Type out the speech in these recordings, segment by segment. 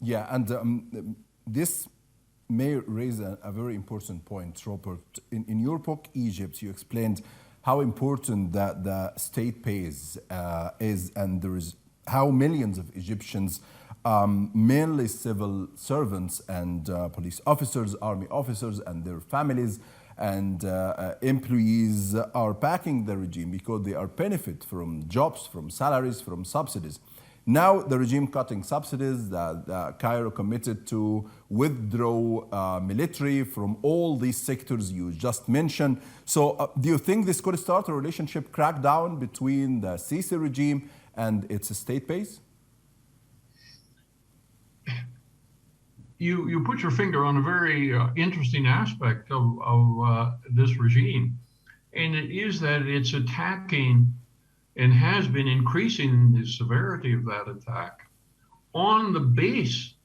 Yeah, and this may raise a very important point, Robert. In your book, Egypt, you explained how important that the state pays is, and there is how millions of Egyptians, mainly civil servants and police officers, army officers, and their families and employees are backing the regime because they are benefit from jobs, from salaries, from subsidies. Now the regime cutting subsidies, the Cairo committed to withdraw military from all these sectors you just mentioned. So do you think this could start a relationship crackdown between the Sisi regime and its state base? You put your finger on a very interesting aspect of this regime, and it is that it's attacking and has been increasing the severity of that attack on the base,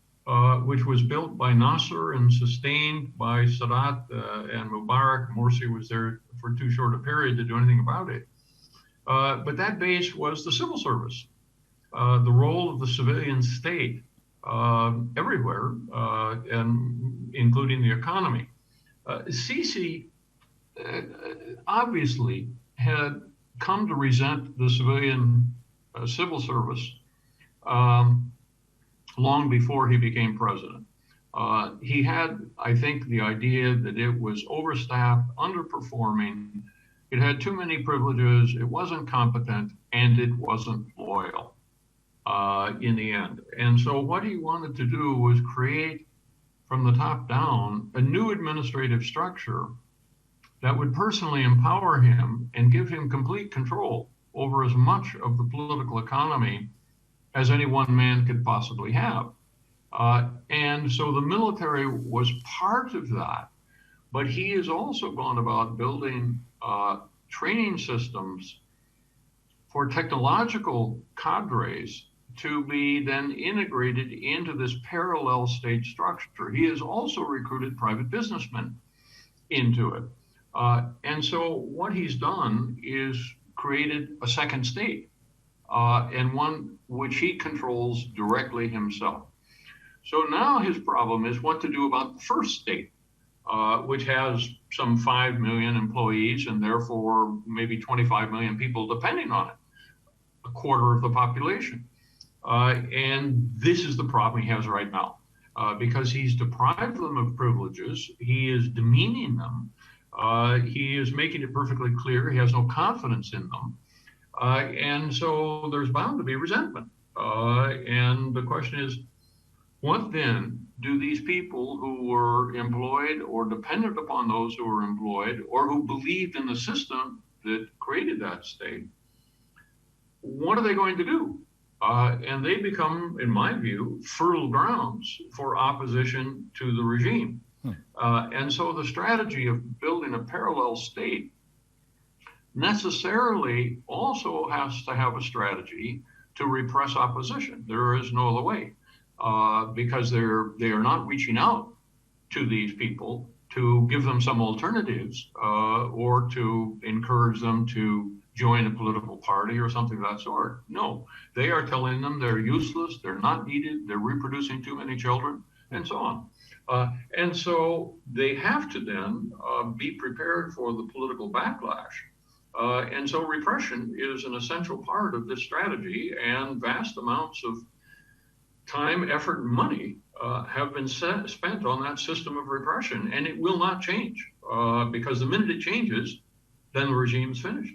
which was built by Nasser and sustained by Sadat and Mubarak. Morsi was there for too short a period to do anything about it. But that base was the civil service, the role of the civilian state everywhere, and including the economy. Sisi obviously had come to resent the civilian civil service long before he became president. He had, I think, the idea that it was overstaffed, underperforming, it had too many privileges, it wasn't competent, and it wasn't loyal in the end. And so what he wanted to do was create, from the top down, a new administrative structure that would personally empower him and give him complete control over as much of the political economy as any one man could possibly have. And so the military was part of that, but he has also gone about building training systems for technological cadres to be then integrated into this parallel state structure. He has also recruited private businessmen into it. And so what he's done is created a second state, and one which he controls directly himself. So now his problem is what to do about the first state, which has some 5 million employees and therefore maybe 25 million people depending on it, a quarter of the population. And this is the problem he has right now, because he's deprived them of privileges, he is demeaning them, he is making it perfectly clear he has no confidence in them. And so there's bound to be resentment. And the question is, what then do these people who were employed or dependent upon those who were employed or who believed in the system that created that state, what are they going to do? And they become, in my view, fertile grounds for opposition to the regime. And so the strategy of building a parallel state necessarily also has to have a strategy to repress opposition. There is no other way, because they are not reaching out to these people to give them some alternatives or to encourage them to join a political party or something of that sort. No, they are telling them they're useless, they're not needed, they're reproducing too many children, and so on. And so they have to then be prepared for the political backlash. And so repression is an essential part of this strategy, and vast amounts of time, effort, and money have been spent on that system of repression, and it will not change, because the minute it changes, then the regime's finished.